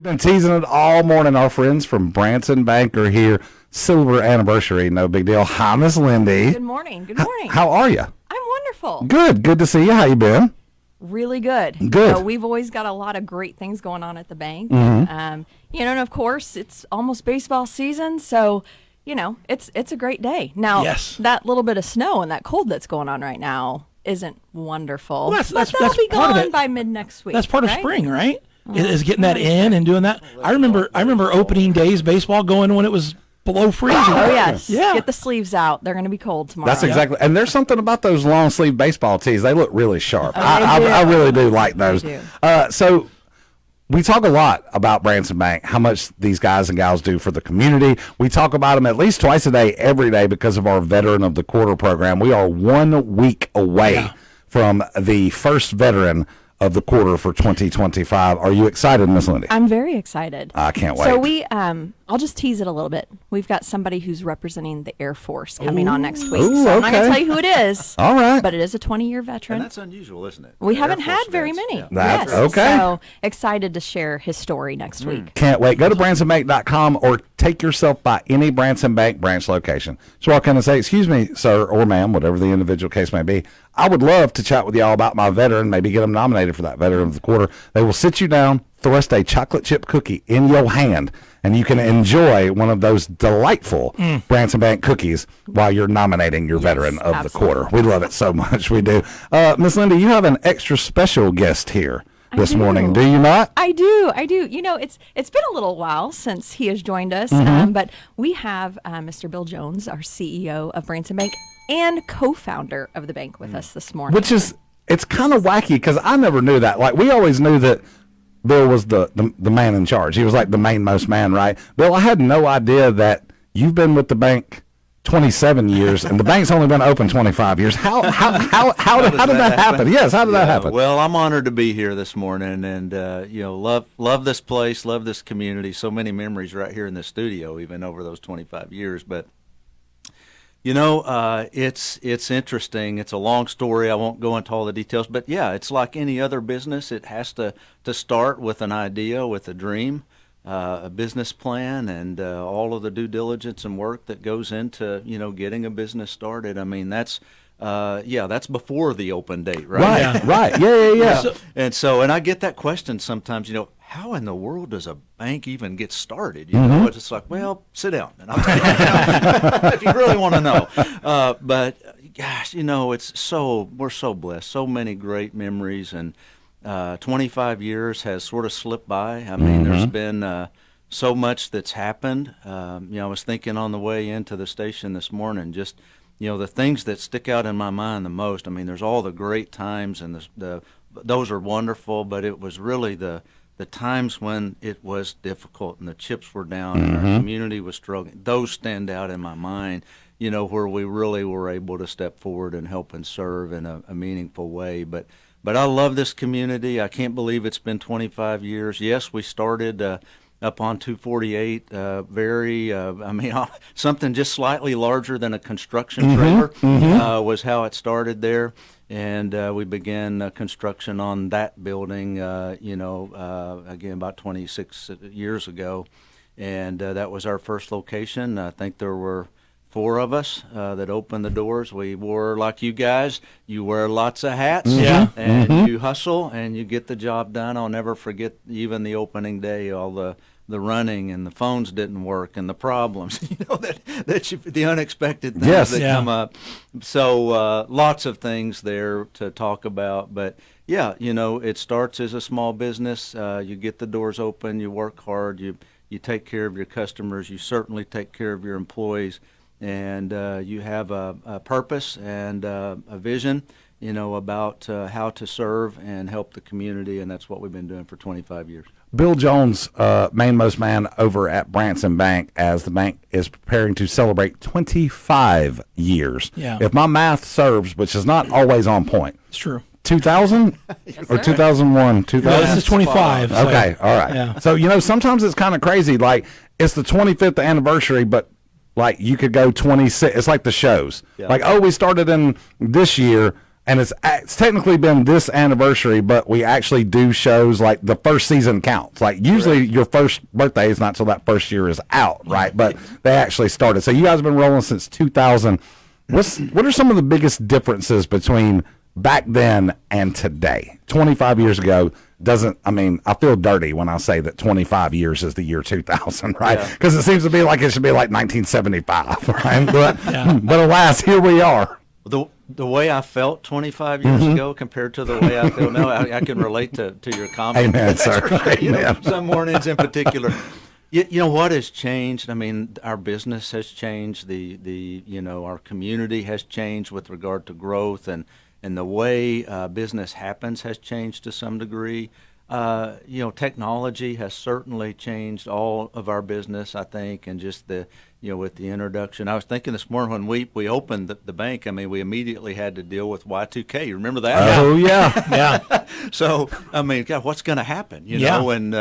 Been teasing it all morning. Our friends from Branson Bank are here. Silver anniversary, no big deal. Hi, Miss Lindy. Good morning. Good morning. How are you? I'm wonderful. Good. Good to see you. How you been? Really good. Good. We've always got a lot of great things going on at the bank. Mm-hmm. And of course, it's almost baseball season, so it's a great day. Now, Yes. that little bit of snow and that cold that's going on right now isn't wonderful. Well, but that'll be part of gone it. by mid next week. That's part of right? spring, right? Is getting that in and doing that. I remember opening days baseball going when it was below freezing. Oh yes. Yeah. Get the sleeves out. They're going to be cold tomorrow. That's exactly. And there's something about those long sleeve baseball tees. They look really sharp. Oh, I really do like those. They So we talk a lot about Branson Bank, how much these guys and gals do for the community. We talk about them at least twice a day, every day, because of our Veteran of the Quarter program. We are 1 week away from the first Veteran of the Quarter for 2025. Are you excited, Miss Lindy? I'm very excited. I can't wait. So I'll just tease it a little bit. We've got somebody who's representing the Air Force coming on next week. Ooh, so I'm not going okay. to tell you who it is. All right. But it is a 20-year veteran. And that's unusual, isn't it? We Air haven't Force had very vets, many. yeah. That's yes. okay. So excited to share his story next week. Can't wait. Go to bransonbank.com or take yourself by any Branson Bank branch location. So I'll kind of say, excuse me, sir or ma'am, whatever the individual case may be. I would love to chat with y'all about my veteran, maybe get them nominated for that Veteran of the Quarter. They will sit you down, thrust a chocolate chip cookie in your hand, and you can enjoy one of those delightful Branson Bank cookies while you're nominating your Veteran of absolutely. the Quarter. We love it so much. We do. Miss Linda, you have an extra special guest here this morning, do you not? I do. It's been a little while since he has joined us, but we have Mr. Bill Jones, our CEO of Branson Bank and co-founder of the bank with us this morning. Which is, it's kind of wacky because I never knew that. Like, we always knew that Bill was the man in charge. He was like the mainmost man, right? Bill, I had no idea that you've been with the bank 27 years and the bank's only been open 25 years. How did that happen? Yes, how did that happen? Well, I'm honored to be here this morning, and love this place, love this community. So many memories right here in the studio, even over those 25 years. But it's interesting. It's a long story. I won't go into all the details, but yeah, it's like any other business. It has to start with an idea, with a dream, a business plan, and all of the due diligence and work that goes into getting a business started. I mean, that's before the open date, right? Right. Yeah. And I get that question sometimes. How in the world does a bank even get started? It's just like, well, sit down and I'll tell you if you really want to know. But gosh, we're so blessed. So many great memories, and 25 years has sort of slipped by. I mean, there's been so much that's happened. I was thinking on the way into the station this morning, just the things that stick out in my mind the most. I mean, there's all the great times, and those are wonderful, but it was really the times when it was difficult and the chips were down and our community was struggling. Those stand out in my mind, where we really were able to step forward and help and serve in a meaningful way. But I love this community. I can't believe it's been 25 years. Yes, we started up on 248, something just slightly larger than a construction trailer was how it started there. And we began construction on that building, again, about 26 years ago. And that was our first location. I think there were 4 of us that opened the doors. We wore, like you guys, you wear lots of hats. Yeah. And you hustle and you get the job done. I'll never forget even the opening day, all the running and the phones didn't work and the problems, the unexpected things that come up. So lots of things there to talk about. But yeah, it starts as a small business. You get the doors open, you work hard, you take care of your customers, you certainly take care of your employees, and you have a purpose and a vision, about how to serve and help the community, and that's what we've been doing for 25 years. Bill Jones, mainmost man over at Branson Bank, as the bank is preparing to celebrate 25 years. Yeah. If my math serves, which is not always on point. It's true. 2000 or 2001? 2000? No, this is 25. So, okay, all right. Yeah. So, sometimes it's kind of crazy. Like, it's the 25th anniversary, but, like, you could go 26. It's like the shows. Yeah. Like, we started in this year. And it's technically been this anniversary, but we actually do shows like the first season counts. Like usually your first birthday is not till that first year is out, right? But they actually started. So you guys have been rolling since 2000. What are some of the biggest differences between back then and today? 25 years ago I feel dirty when I say that 25 years is the year 2000, right? Because it seems to be like it should be like 1975, right? But alas, here we are. The way I felt 25 years ago compared to the way I feel now, I can relate to your comment. Amen, sir. Amen. Some mornings in particular. You know what has changed? I mean, our business has changed. Our community has changed with regard to growth, and the way business happens has changed to some degree. Technology has certainly changed all of our business, I think, and just with the introduction. I was thinking this morning when we opened the bank, I mean, we immediately had to deal with Y2K. You remember that? Oh, yeah. Yeah. So, I mean, God, what's going to happen? You know, when,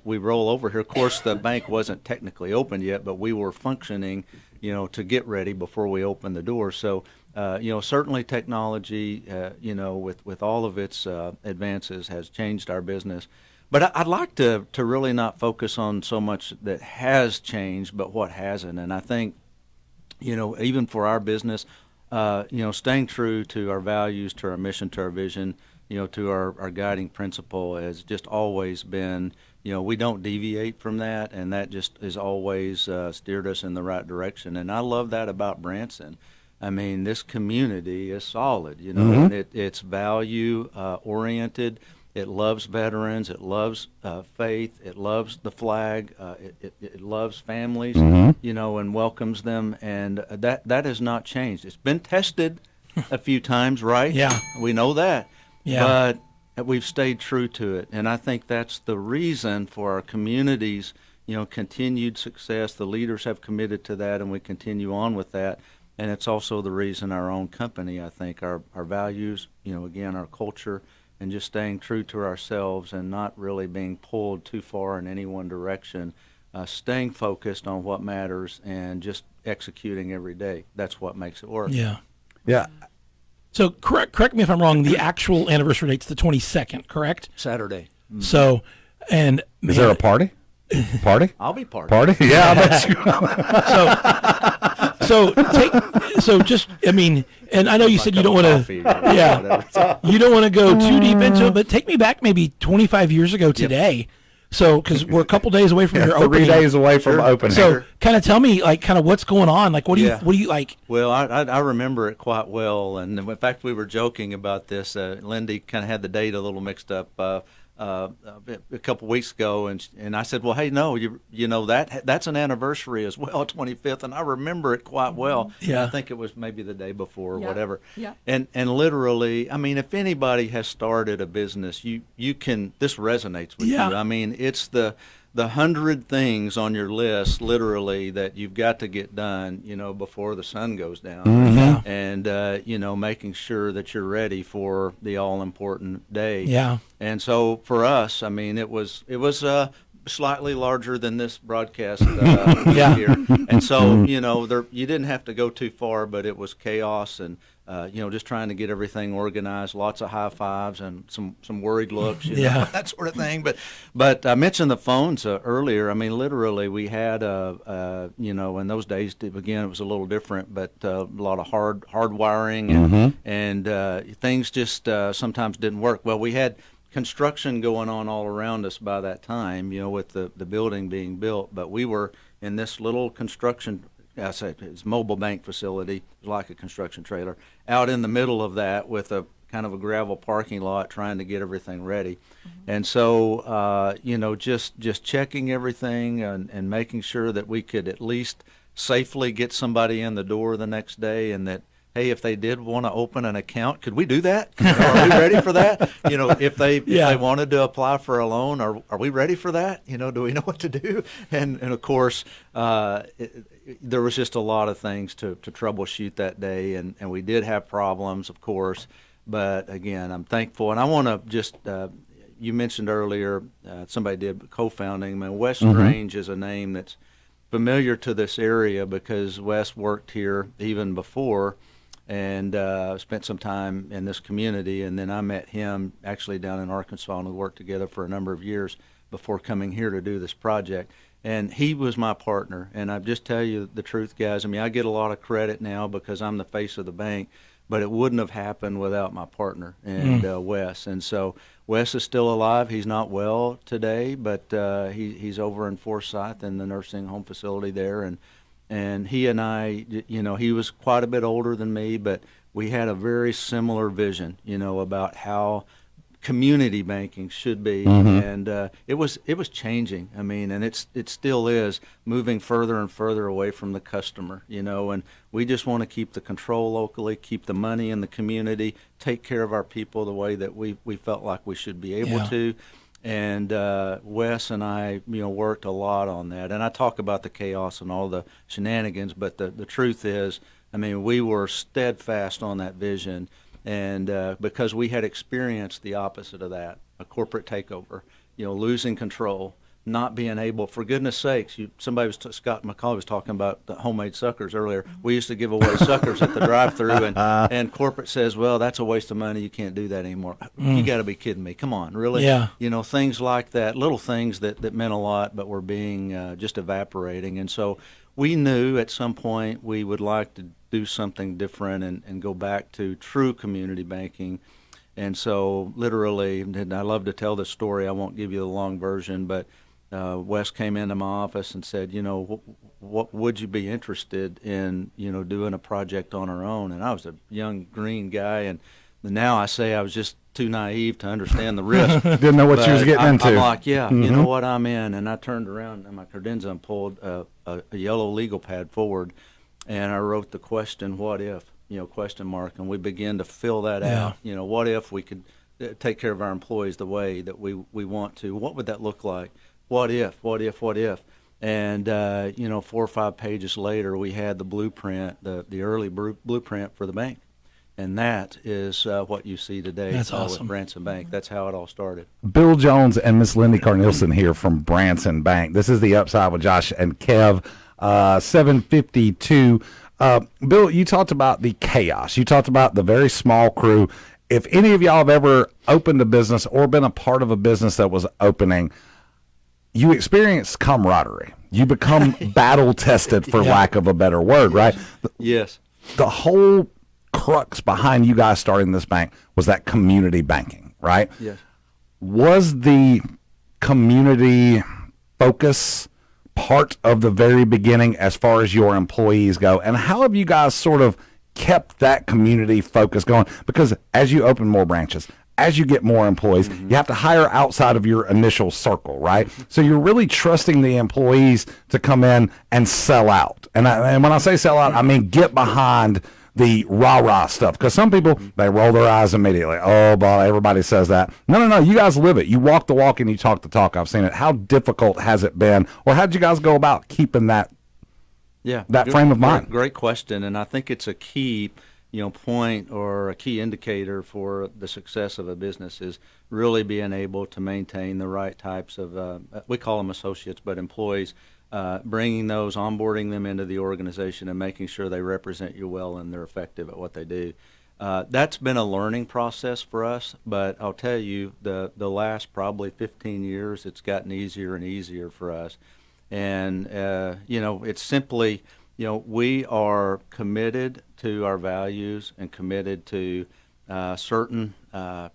we roll over here. Of course, the bank wasn't technically open yet, but we were functioning, to get ready before we opened the door. So, certainly technology, with all of its advances has changed our business. But I'd like to really not focus on so much that has changed, but what hasn't. And I think, even for our business, staying true to our values, to our mission, to our vision, to our guiding principle has just always been, we don't deviate from that, and that just has always steered us in the right direction. And I love that about Branson. I mean, this community is solid, and it's value oriented. It loves veterans. It loves faith. It loves the flag. It loves families, and welcomes them. And that has not changed. It's been tested a few times, right? Yeah. We know that. Yeah. But we've stayed true to it. And I think that's the reason for our community's, continued success. The leaders have committed to that, and we continue on with that. And it's also the reason our own company, I think, our values, again, our culture, and just staying true to ourselves and not really being pulled too far in any one direction, staying focused on what matters and just executing every day. That's what makes it work. Yeah. Yeah. So correct me if I'm wrong. The actual anniversary date's the 22nd, correct? Saturday. Mm-hmm. So, and is there a party? Party? I'll be partying. Party? Yeah, and I know you said you don't want to, you don't want to go too deep into it, but take me back maybe 25 years ago today. Yep. So, because we're a couple days away from your opening. 3 days away from opening. So, kind of tell me, like, kind of what's going on. Like, what do you like? Well, I remember it quite well, and in fact, we were joking about this. Lindy kind of had the date a little mixed up a couple weeks ago, and I said, well, hey, no, that's an anniversary as well, 25th, and I remember it quite well. Yeah. I think it was maybe the day before or whatever. Yeah. And literally, I mean, if anybody has started a business, you can, this resonates with you. I mean, it's the 100 things on your list, literally, that you've got to get done, before the sun goes down, and making sure that you're ready for the all-important day. Yeah. And so for us, I mean, it was slightly larger than this broadcast here, and so you didn't have to go too far, but it was chaos and. Just trying to get everything organized, lots of high fives and some worried looks, that sort of thing. But I mentioned the phones earlier. I mean, literally, we had, in those days, again, it was a little different, but a lot of hard wiring and things just sometimes didn't work. Well, we had construction going on all around us by that time, with the building being built, but we were in this little construction I say it's a mobile bank facility, like a construction trailer, out in the middle of that with a kind of a gravel parking lot trying to get everything ready. And so, just checking everything and making sure that we could at least safely get somebody in the door the next day, and that, hey, if they did want to open an account, could we do that? Are we ready for that? If they wanted to apply for a loan, are we ready for that? Do we know what to do? And of course, there was just a lot of things to troubleshoot that day, and we did have problems, of course. But again, I'm thankful, and I want to just. You mentioned earlier, somebody did co-founding. I mean, Wes Strange is a name that's familiar to this area because Wes worked here even before. and spent some time in this community. And then I met him actually down in Arkansas, and we worked together for a number of years before coming here to do this project. And he was my partner. And I just tell you the truth, guys. I mean, I get a lot of credit now because I'm the face of the bank, but it wouldn't have happened without my partner and Wes. And so Wes is still alive. He's not well today, but he's over in Forsyth in the nursing home facility there. And he and I, he was quite a bit older than me, but we had a very similar vision, about how community banking should be. And it was changing. I mean, and it still is moving further and further away from the customer, and we just want to keep the control locally, keep the money in the community, take care of our people the way that we felt like we should be able to. And Wes and I, worked a lot on that. And I talk about the chaos and all the shenanigans, but the truth is, I mean, we were steadfast on that vision. And because we had experienced the opposite of that, a corporate takeover, losing control, not being able, for goodness sakes, Scott McCauley was talking about the homemade suckers earlier. We used to give away suckers at the drive-through, and corporate says, well, that's a waste of money. You can't do that anymore. You got to be kidding me. Come on, really? Yeah. Things like that, little things that meant a lot, but were being just evaporating. And so we knew at some point we would like to do something different and go back to true community banking. And so literally, and I love to tell this story, I won't give you the long version, but Wes came into my office and said, what would you be interested in, doing a project on our own? And I was a young green guy, and now I say I was just too naive to understand the risk. Didn't know what you was getting into. I'm like, you know what, I'm in. And I turned around in my credenza and pulled a yellow legal pad forward, and I wrote the question, what if, question mark, and we began to fill that out. What if we could take care of our employees the way that we want to? What would that look like? What if? And 4 or 5 pages later, we had the blueprint, the early blueprint for the bank. And that is what you see today. That's awesome. With Branson Bank. That's how it all started. Bill Jones and Miss Lindy Carnilson here from Branson Bank. This is The Upside with Josh and Kev, 752. Bill, you talked about the chaos. You talked about the very small crew. If any of y'all have ever opened a business or been a part of a business that was opening, you experience camaraderie. You become battle tested, for lack of a better word, right? Yes. The whole crux behind you guys starting this bank was that community banking, right? Yes. Was the community focus part of the very beginning as far as your employees go? And how have you guys sort of kept that community focus going? Because as you open more branches, as you get more employees, you have to hire outside of your initial circle, right? So you're really trusting the employees to come in and sell out. And when I say sell out, I mean get behind the rah-rah stuff. Because some people, they roll their eyes immediately. Oh, boy, everybody says that. No. You guys live it. You walk the walk and you talk the talk. I've seen it. How difficult has it been? Or how did you guys go about keeping that frame of mind? Great question. And I think it's a key point or a key indicator for the success of a business is really being able to maintain the right types of, we call them associates, but employees, bringing those, onboarding them into the organization and making sure they represent you well and they're effective at what they do. That's been a learning process for us, but I'll tell you, the last probably 15 years, it's gotten easier and easier for us. And, it's simply, we are committed to our values and committed to certain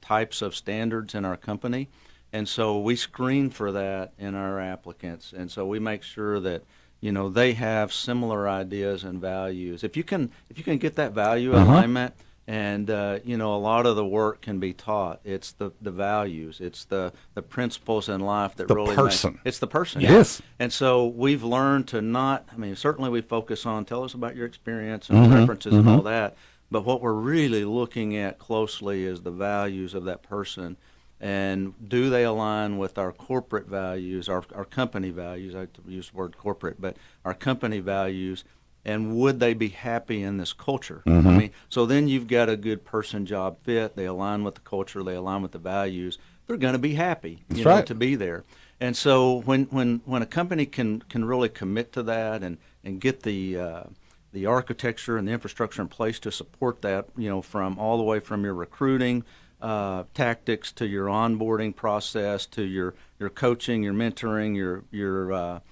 types of standards in our company. And so we screen for that in our applicants. And so we make sure that, they have similar ideas and values. If you can get that value alignment, and, a lot of the work can be taught. It's the values. It's the principles in life that really person. It's the person. Yes. And so we've learned to not, certainly we focus on, tell us about your experience and preferences and all that. But what we're really looking at closely is the values of that person. And do they align with our corporate values, our company values? I use the word corporate, but our company values. And would they be happy in this culture? So then you've got a good person job fit. They align with the culture. They align with the values. They're going to be happy, to be there. And so when a company can really commit to that and get the the architecture and the infrastructure in place to support that, from all the way from your recruiting tactics to your onboarding process to your coaching, your mentoring, your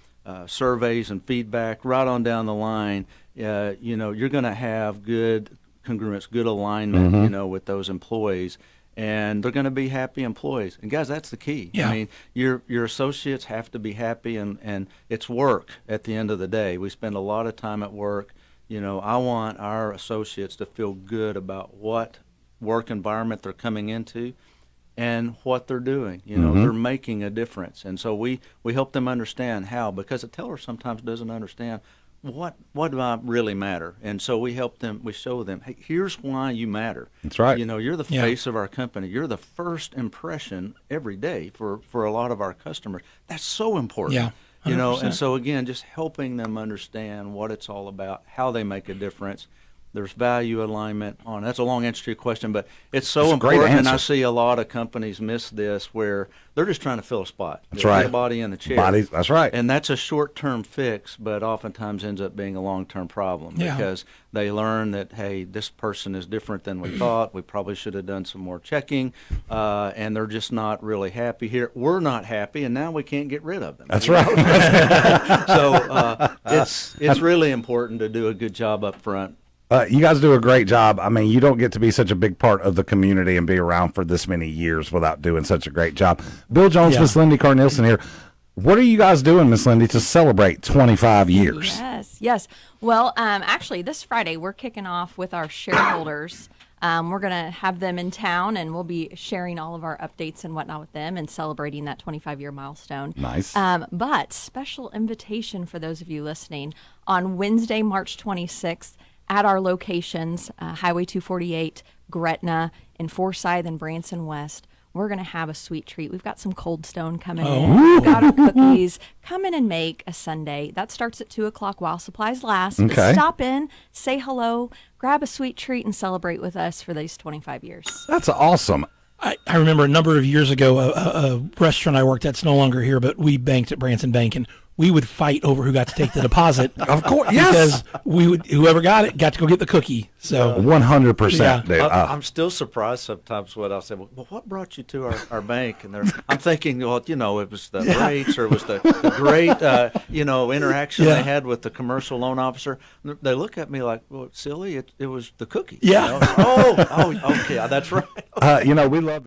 surveys and feedback, right on down the line. You're going to have good congruence, good alignment, with those employees. And they're going to be happy employees. And guys, that's the key. Yeah. I mean, your associates have to be happy, and it's work at the end of the day. We spend a lot of time at work. I want our associates to feel good about what work environment they're coming into and what they're doing. They're making a difference. And so we help them understand how, because a teller sometimes doesn't understand what do I really matter. And so we help them, we show them, hey, here's why you matter. That's right. You're the Yeah. face of our company. You're the first impression every day for a lot of our customers. That's so important. Yeah. 100%. And so again, just helping them understand what it's all about, how they make a difference. There's value alignment on. That's a long answer to your question, but it's so It's a great important. And I answer. see a lot of companies miss this, where they're just trying to fill a spot. That's They'll right. Get a body in the chair. That's right. And that's a short-term fix, but oftentimes ends up being a long-term problem, Yeah. because they learn that, hey, this person is different than we thought. We probably should have done some more checking, and they're just not really happy here. We're not happy, and now we can't get rid of them. That's right. So it's really important to do a good job up front. You guys do a great job. I mean, you don't get to be such a big part of the community and be around for this many years without doing such a great job. Bill Jones, Yeah. Miss Lindy Carr-Nielsen here. What are you guys doing, Miss Lindy, to celebrate 25 years? Yes. Well, actually, this Friday we're kicking off with our shareholders. We're going to have them in town, and we'll be sharing all of our updates and whatnot with them and celebrating that 25-year milestone. Nice. But special invitation for those of you listening on Wednesday, March 26th, at our locations, Highway 248, Gretna, in Forsyth and Branson West. We're going to have a sweet treat. We've got some Cold Stone coming in. We've got our cookies. Come in and make a sundae. That starts at 2 o'clock while supplies last. But Okay. stop in, say hello, grab a sweet treat, and celebrate with us for these 25 years. That's awesome. I remember a number of years ago, a restaurant I worked at's no longer here, but we banked at Branson Bank, and we would fight over who got to take the deposit. Of course, yes. Because whoever got it got to go get the cookie. So 100%, dude. I'm still surprised sometimes when I say, well, what brought you to our bank? And I'm thinking, well, it was the rates, or it was the great, interaction Yeah. they had with the commercial loan officer. They look at me like, well, silly, it was the cookie. Yeah. Oh, okay, that's right. We love